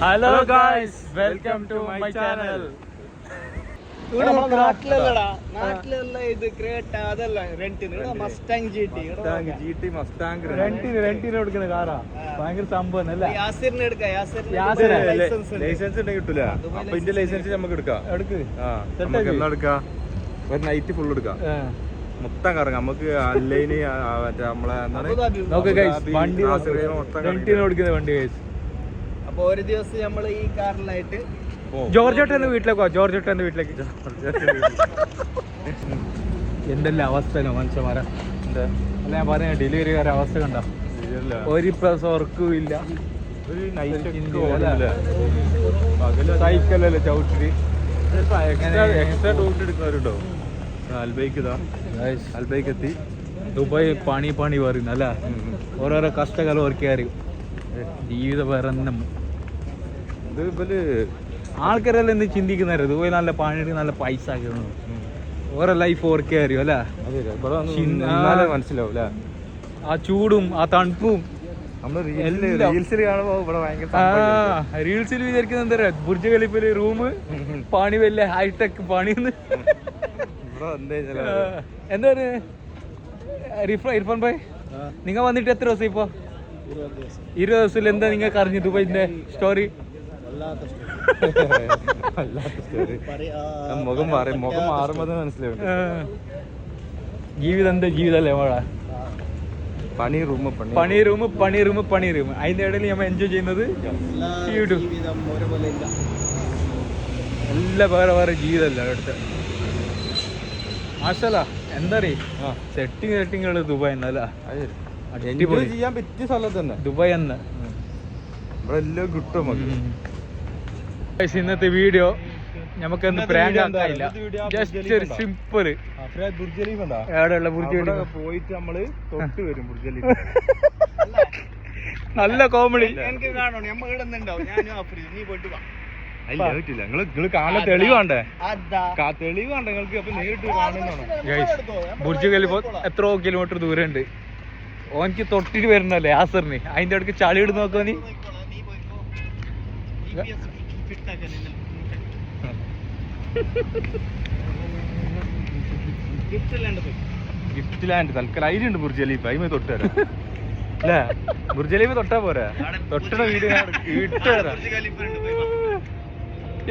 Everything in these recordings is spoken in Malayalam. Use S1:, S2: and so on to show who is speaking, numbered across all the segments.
S1: Hello guys, welcome to my channel.
S2: നാട്ടിലുള്ള ഇത് ക്രേട്ട അതല്ല റെന്റിന് മസ്റ്റാങ്
S1: റെന്റിന് കൊടുക്കുന്ന കാറാ. ഭയങ്കര സംഭവം അല്ലേ?
S2: യാസിറിന് എടുക്കാം.
S3: ലൈസൻസ് ഉണ്ടെങ്കിൽ കിട്ടൂല. അപ്പൊ ഇതിന്റെ ലൈസൻസ് നമുക്ക് എടുക്കാം. ഒരു നൈറ്റ് ഫുൾ എടുക്കാം. മൊത്തം കറങ്ങാം. നമുക്ക് അല്ലൈന് മറ്റേ നമ്മളെ
S1: വണ്ടി റെന്റിന് കൊടുക്കുന്ന വണ്ടി ഗൈസ്.
S2: അപ്പൊ ഒരു ദിവസം നമ്മള് ഈ കാറിലായിട്ട്
S1: ജോർജേട്ടന്റെ വീട്ടിലേക്ക് പോവാ. ജോർജേട്ടന്റെ വീട്ടിലേക്ക് എന്തെല്ലാം അവസ്ഥ മനുഷ്യന്മാരെ. അല്ല ഞാൻ പറഞ്ഞ ഡെലിവറിക്കാരുടെ അവസ്ഥ കണ്ട. ഒരു പ്ലസ് വർക്കും ഇല്ല. സൈക്കിളല്ലേ ചവിട്ടിട്ട്
S3: എക്സ്ട്രാ ഡ്യൂട്ടി എടുക്കുന്നവരുണ്ടോ? അൽബൈക്ക് എത്തി.
S1: ദുബായ് പണി പറയുന്ന അല്ല. ഓരോരോ കഷ്ടകാലം ഓർക്കാറ് ജീവിതം വേറെ ആൾക്കാരെല്ലാം എന്ത് ചിന്തിക്കുന്നവര് ദുബായ് നല്ല പണി നല്ല പൈസ ആക്കുന്നു. ഓരോ ലൈഫ് ഓർക്കേ അറിയും അല്ല.
S3: മനസ്സിലാവും.
S1: ആ ചൂടും ആ തണുപ്പും റീൽസിൽ വിചാരിക്കുന്ന എന്താ പറയാ, ബുർജ് ഖലീഫയില് റൂം പണി വലിയ ഹൈടെക് പണിന്ന്. എന്താ ഇർഫാൻ ഭായ്, നിങ്ങൾ വന്നിട്ട് എത്ര ദിവസം ഇപ്പൊ? 20 ദിവസത്തിൽ എന്താ നിങ്ങൾക്ക് അറിഞ്ഞു ദുബായിന്റെ സ്റ്റോറി?
S3: മുഖം മാറുമ്പോ മനസ്സിലാവും.
S1: ജീവിതം എന്താ ജീവിതല്ലേ മോളെ?
S3: പണി റൂം.
S1: അതിന്റെ ഇടയിൽ നമ്മൾ എൻജോയ് ചെയ്യുന്നത് എല്ലാം വേറെ ജീവിതമല്ല അടുത്ത. മാഷല്ല എന്താ അറിയാ, സെറ്റിങ്ങുകള് ദുബായ് എന്നല്ല.
S3: ചെയ്യാൻ പറ്റിയ സ്ഥലം തന്നെ
S1: ദുബായ് തന്നെ.
S3: ഇവിടെ എല്ലാം കിട്ടും.
S1: ഇന്നത്തെ വീഡിയോ നമുക്ക് പ്രാങ്ക് ആക്കാനില്ല. ജസ്റ്റ് ഒരു സിമ്പിൾ
S3: പോയിട്ട് നമ്മള് തൊട്ട് വരും.
S1: നല്ല കോമഡി.
S2: എനിക്ക് കാണണം. നമ്മൾ ഇടുന്നുണ്ടാവും. നീ പോയിട്ട് വാ.
S3: നിങ്ങൾ കാണാൻ തെളിവാണ്ടേ? തെളിവാണ്ട് നിങ്ങൾക്ക്. അപ്പൊ നേരിട്ട് കാണുന്നതാണ്.
S1: ബുർജ് ഖലീഫ എത്രയോ കിലോമീറ്റർ ദൂരം ഉണ്ട്. ഓനിക്ക് തൊട്ടിട്ട് വരുന്നല്ലേ ആസറിന്. അതിന്റെ അടുക്ക് ചളി ഇടുന്ന നോക്കോ നീ.
S3: ഗിഫ്റ്റ് ലാൻഡ് തൽക്കാലം അതിലുണ്ട് ബുർജ് ഖലീഫ. അതിമേ തൊട്ട് തരാം അല്ലേ? ബുർജ് ഖലീഫ തൊട്ടാ പോരാ. തൊട്ടണ വീഡിയോ ഇട്ടുതരാം.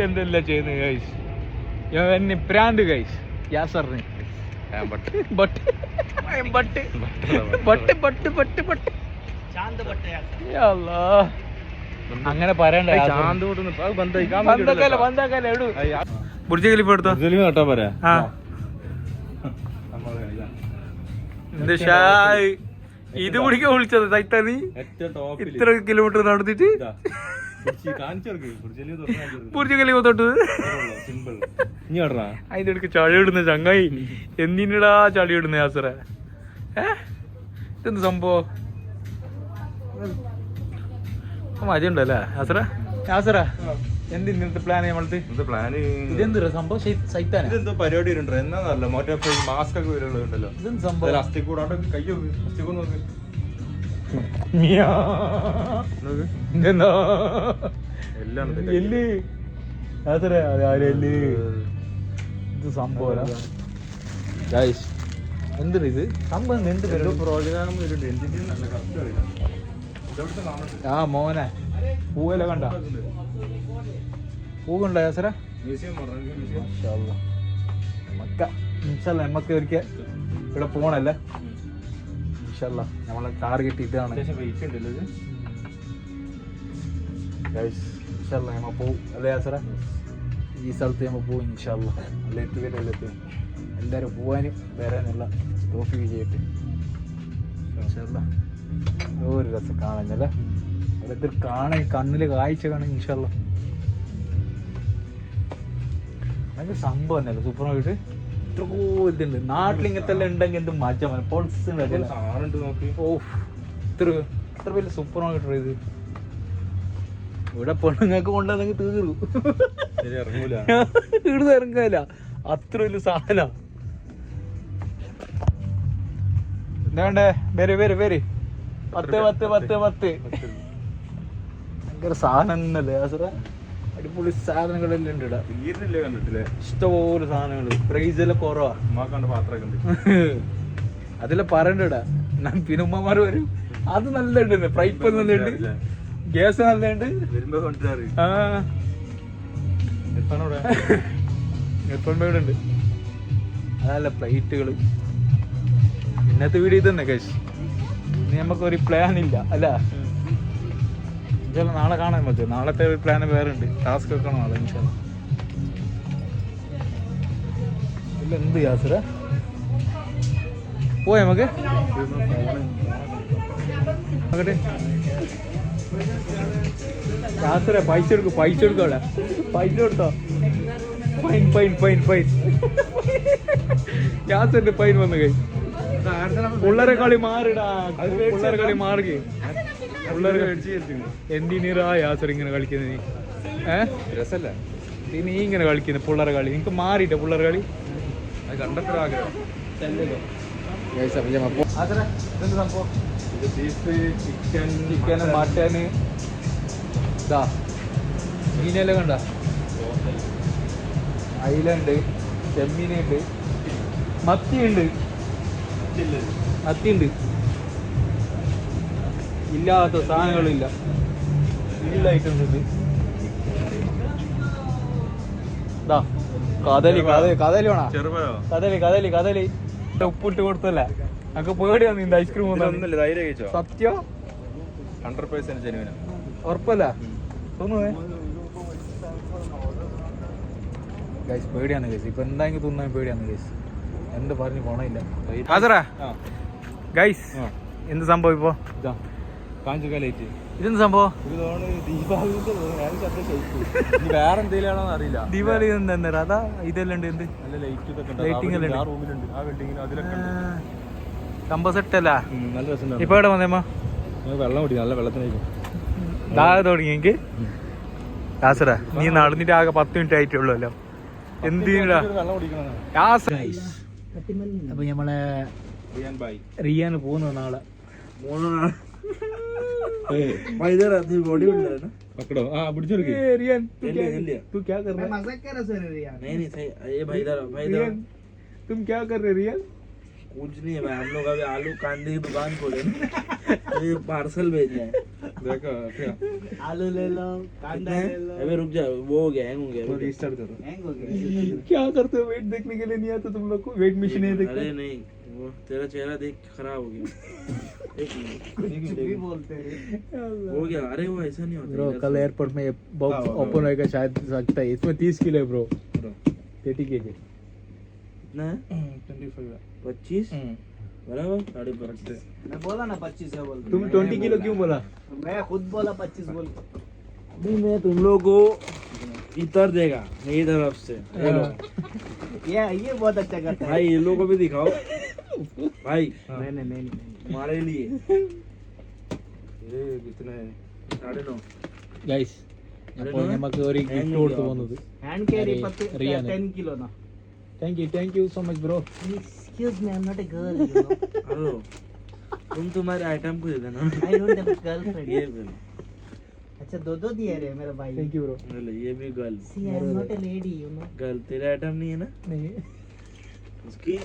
S1: എന്തെല്ലാം ചെയ്യുന്നത് ഗൈസ്. എന്നെ പ്രാന്ത് ഗൈസ് യാസറിന്. അങ്ങനെ പറയണ്ട. ബുർജ് ഖലീഫ എടുത്തോ.
S3: തൊട്ടാ പോരാ.
S1: ഇത് പിടിക്കാൻ വിളിച്ചത് സൈത്താ നീ? ഇത്ര കിലോമീറ്റർ നടന്നിട്ട് ബുർജ് ഖലീഫ തൊട്ടത്. അതിന്റെ അടുക്ക് ചളി ഇടുന്ന ചങ്ങായി. എന്തിനടാ ചളി ഇടുന്ന യാസറ? ഇതെന്ത് സംഭവം? മജയുണ്ടല്ലേ യാസറ? എന്ത് ഇന്നത്തെ പ്ലാൻ നമ്മളത്? ഇതെന്താ സംഭവം? സൈത്താന
S3: ഇതെന്തോ പരിപാടി ഉണ്ടോ എന്നാന്നല്ല. മറ്റേ മാസ്ക് ഒക്കെ വരുന്നുണ്ടല്ലോ.
S1: ഇതെന്ത് സംഭവം?
S3: അസ്ഥി കൂടാണ്ട് കയ്യോ അസ്ഥി നോക്ക്. എല്ലാം
S1: എല്ല് ഇത് സംഭവം എന്തിനാ ഇത് സംഭവം? എന്ത്
S3: പ്രോഗ്രാം
S1: ആ മോനെ പൂവല്ല കണ്ട പൂവുണ്ടോ യാസറ? നമ്മക്ക് ഒരിക്കൽ ഇവിടെ പോണല്ലേ ഇൻഷാല്ലാ. നമ്മളെ ടാർഗറ്റ് ഇതാണ്. ഇൻഷാല്ലാ നമ്മ പോവും അല്ലേ യാസറ? ഈ സ്ഥലത്ത് നമ്മൾ പോവും ഇൻഷാല്ലാ. നല്ല എത്തിക്കട്ടെ. എല്ലാവരും പോവാനും വരാനുള്ള ടോഫി വിജയിട്ട് ഇൻഷാല്ലാ. ഒരു രസം കാണാനല്ലേ? അതൊക്കെ കാണാൻ കണ്ണില് കാഴ്ച കാണാൻ ഇൻഷാല്ലാ. ഭയങ്കര സംഭവം തന്നെയല്ലേ സൂപ്പർ മാർക്കറ്റ്. ഇത്രയോ ഇതുണ്ട് നാട്ടിൽ. ഇങ്ങനത്തെ എല്ലാം ഉണ്ടെങ്കിൽ എന്ത് മജ. പൊൾസ് ഇത്ര വലിയ സൂപ്പർ മാർക്കറ്റ് ഇത്. ഇവിടെ പെണ്ണുങ്ങൾക്ക് കൊണ്ടുവന്നെങ്കിൽ തീർന്നു. ഇവിടുന്ന് ഇറങ്ങാല. അത്ര വലിയ സാധന. എന്താ വേണ്ടേ? വരെ 10 10 10 10 ഭയങ്കര സാധനം തന്നെയല്ലേ യാസറ? അടിപൊളി സാധനങ്ങളെല്ലാം ഉണ്ട് ഇവിടെ.
S3: തീരുന്നില്ലേ കണ്ടിട്ടില്ലേ?
S1: ഇഷ്ടംപോലെ സാധനങ്ങൾ. പ്രൈസ് എല്ലാം കുറവാ.
S3: ഉമ്മാക്കാണ്ട് പാത്രമൊക്കെ ഉണ്ട്.
S1: അതെല്ലാം പറയണ്ടടാ. പിന്നെ ഉമ്മമാർ വരും. അത് നല്ല ഉണ്ട്. ഫ്രൈ പാൻ നല്ല ഉണ്ട്. ഗ്യാസ് നല്ല ഉണ്ട്.
S3: വരുമ്പോ കൊണ്ടുവരാറ്.
S1: ആ ഹെഡ്ഫോൺ ബേഡ് ഉണ്ട്. അതല്ല പ്ലേറ്റുകൾ. ഇന്നത്തെ വീഡിയോ ഇത് തന്നെ കേസ്. ഇനി നമുക്കൊരു പ്ലാൻ ഇല്ല അല്ല. നാളെ കാണാൻ നമുക്ക്. നാളത്തെ ഒരു പ്ലാൻ വേറെ ഉണ്ട്. ടാസ്ക് വെക്കണം നാളെ ഇൻഷാല്ലാ. ഇല്ല എന്ത് യാസറ പോയ നമുക്ക് യാസറ പൈസ എടുക്കും. പൈസ എടുക്കോളെ. പൈസ കൊടുത്തോ? Fine fine fine fine. യാസറിന്റെ ഫൈൻ വന്നു കൈ. പിള്ളേരെ കളി മാറിടാ. പിള്ളേരെ കളി മാറുകയും എന്തിനാ യാസർ ഇങ്ങനെ കളിക്കുന്നത്? നീ
S3: രസല്ല
S1: നീ ഇങ്ങനെ കളിക്കുന്നത് പിള്ളേരെ കളി. നിനക്ക് മാറിയിട്ട പിള്ളേരെ കളി.
S3: അത് കണ്ടത്ര ആഗ്രഹം.
S1: ചിക്കൻ ചിക്കന് മട്ടന് ഇതാ മീനെല്ലാം കണ്ട. അയിലുണ്ട്, ചെമ്മീനുണ്ട്, മത്തിയുണ്ട്. മത്തിയുണ്ട്. ഇല്ലാത്ത സാധനങ്ങളില്ല. എല്ലാ ഐറ്റംസ് ഉണ്ട്. ഇതാ കദലി കദലി കദലി വേണോ?
S3: ചെറുപഴോ?
S1: കദലി കദലി കദലി ഉപ്പിട്ട് കൊടുത്തല്ലേ? നമുക്ക് പേടിയാണ് നിന്റെ ഐസ്ക്രീം
S3: ഒന്നുമില്ല. ധൈര്യം കഴിച്ചോ?
S1: സത്യം
S3: 100% ജെനുവിനാ.
S1: ഉറപ്പല്ല തോന്നുന്നേ ഗൈസ്. പേടിയാണ് ഗൈസ്. ഇപ്പൊ എന്തായെങ്കിലും തിന്നാൻ പേടിയാണ് ഗൈസ്. എന്ത് പറഞ്ഞു പോണില്ല. ഗൈസ് എന്ത് സംഭവം ഇപ്പൊ?
S3: കാഞ്ചുകാലായിട്ട്
S1: ഇതെന്ത് സംഭവം?
S3: വേറെ എന്തെങ്കിലും അറിയില്ല.
S1: ദീപാവലി എന്താ അതാ ഇതെല്ലാം ഉണ്ട്. എന്ത്
S3: നല്ല ലൈറ്റ്
S1: ലൈറ്റിംഗ് എല്ലാം
S3: ആ റൂമിലുണ്ട്. ആ ബിൽഡിങ്ങിന് അതിലൊക്കെ
S1: സംഭവം സെറ്റല്ല.
S3: നല്ല രസം.
S1: ഇപ്പൊ എവിടെ വന്നേമ്മ?
S3: വെള്ളം കുടിക്കും. നല്ല വെള്ളത്തിനായിരിക്കും.
S1: ദാഹം തുടങ്ങി എനിക്ക്. യാസറ നീ നടന്നിട്ട് ആകെ 10 മിനിറ്റ് ആയിട്ടുള്ളല്ലോ. എന്തിനാ
S3: വെള്ളം കുടിക്കണം.
S1: അപ്പൊ നമ്മളെ റിയാന് പോകുന്നു നാളെ.
S3: पकड़ो हाँ बुढ़ चुर
S1: रियान तू क्या कर रहा है?
S2: मजाक कर रहा सर रियान।
S4: नहीं नहीं सही ये भाई इधर
S1: रियान तुम क्या कर रहे रियान?
S4: कुछ नहीं है भाई, हम लोग अभी आलू कांदे की दुकान खोले तो ये पार्सल भेजना है।
S3: देखो क्या
S2: आलू ले लो, कांदा ले लो।
S4: अबे रुक जा, वो हो गया हैंग हो गया।
S3: रीस्टार्ट करो।
S2: हैंग हो गया।
S1: क्या करते हो? वेट देखने के लिए नहीं आता तुम लोग को? वेट मशीन है देखते?
S4: अरे नहीं वो तेरा चेहरा देख खराब हो गया। एक मिनट
S2: भी बोलते हैं
S4: हो गया। अरे वो ऐसा नहीं होता
S1: ब्रो कल एयरपोर्ट में बॉक्स ओपन होएगा शायद सकता है। इसमें 30 किलो है ब्रो। 30 kg
S4: कितना है?
S3: 25
S4: 25 बराबर 25.5।
S2: मैं बोला ना 25 है बोल।
S1: तुम 20 किलो क्यों बोला?
S2: मैं खुद बोला 25 बोल।
S4: नहीं मैं तुम लोग को इतर देगा मेरी तरफ से। बोलो
S2: ये बहुत अच्छा करता है
S4: भाई, ये लोगों को भी दिखाओ भाई।
S2: नहीं नहीं नहीं
S4: हमारे लिए
S3: ये कितने
S4: 9.5।
S1: ഗൈസ് അപ്പോൾ നമുക്ക് ഒരു ഗിഫ്റ്റ് കൊടുത്തു പോകുന്നത്
S2: हैंड कैरी 10 किलो ना।
S1: Thank you so much bro.
S2: Excuse me, I'm not a girl, you know.
S4: Hello तुम तुम्हारे आइटम को दे देना।
S2: I don't have a girlfriend.
S4: ये भी
S2: अच्छा दो दिए रे मेरा भाई।
S1: Thank you bro.
S4: ये भी girl
S2: See, I'm not a lady, you know.
S4: Girl तेरा आइटम नहीं है ना
S1: नहीं
S4: उसकी?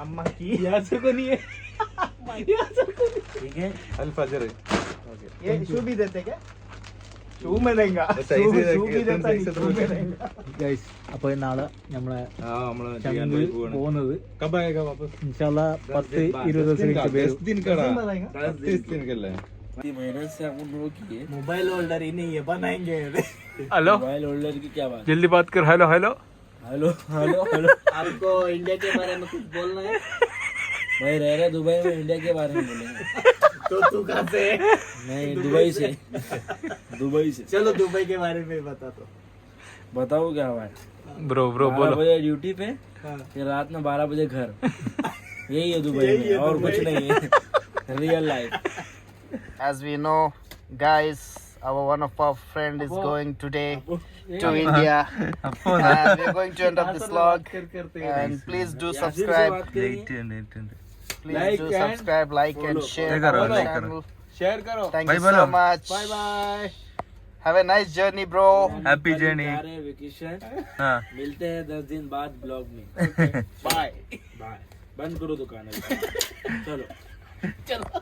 S2: अम्मा की।
S1: यासर को नहीं है. यासर को नहीं.
S4: ठीक है
S3: अल फजर
S2: ये शू भी देते क्या? शू में देंगे।
S3: सही से
S2: शू भी
S3: एकदम
S2: देता
S3: सही
S2: नहीं,
S3: से
S2: शू में देंगे।
S1: ഗൈസ് അപ്പോൾ നാളെ നമ്മളെ
S3: हाँ हमला
S1: ചങ്ങ് പോകുന്നത്
S3: कब आएगा वापस?
S1: ഇൻഷാല്ലാ 10-20 ദിവസം കഴിഞ്ഞ് വരും.
S3: 10 दिन का
S2: कैसे बताएगा?
S3: 30 दिन के लिए
S4: मेहनत से हम लोग किए।
S2: मोबाइल होल्डर ही नहीं है, बनाएंगे।
S1: हेलो
S4: मोबाइल होल्डर की क्या बात?
S1: जल्दी बात कर. Hello hello
S4: hello hello hello
S2: आपको इंडिया के बारे में कुछ बोलना है?
S4: भाई रह रहे दुबई में, इंडिया के बारे में बोलेंगे।
S2: तो तू कहाँ से है?
S4: नहीं दुबई से दुबई से।
S2: चलो दुबई के बारे में बता दो।
S4: बताओ क्या हुआ है?
S1: ब्रो
S4: 12
S1: बोलो.
S4: बजे ड्यूटी पे फिर रात में 12 बजे घर। यही है दुबई में और कुछ नहीं है real life.
S2: As we know, guys, one of our friend is going today to India, and we're going to end up this vlog. And please do subscribe. Please do subscribe, like and share our channel.
S1: Share करो.
S2: Thank
S3: Bye
S2: you
S3: बोलो.
S2: so much.
S1: Bye bye.
S2: Have a nice journey, bro.
S3: Happy journey.
S4: Vacation
S3: हाँ
S4: मिलते हैं 10 दिन बाद ब्लॉग में.
S1: Bye.
S4: बाय. बंद करो दुकान अभी. चलो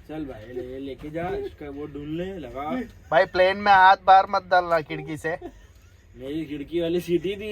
S4: चल भाई ये लेके जा इसका वो ढूंढ ले लगा.
S2: भाई प्लेन में हाथ बाहर मत डालना खिड़की से.
S4: मेरी खिड़की वाली सीटी थी.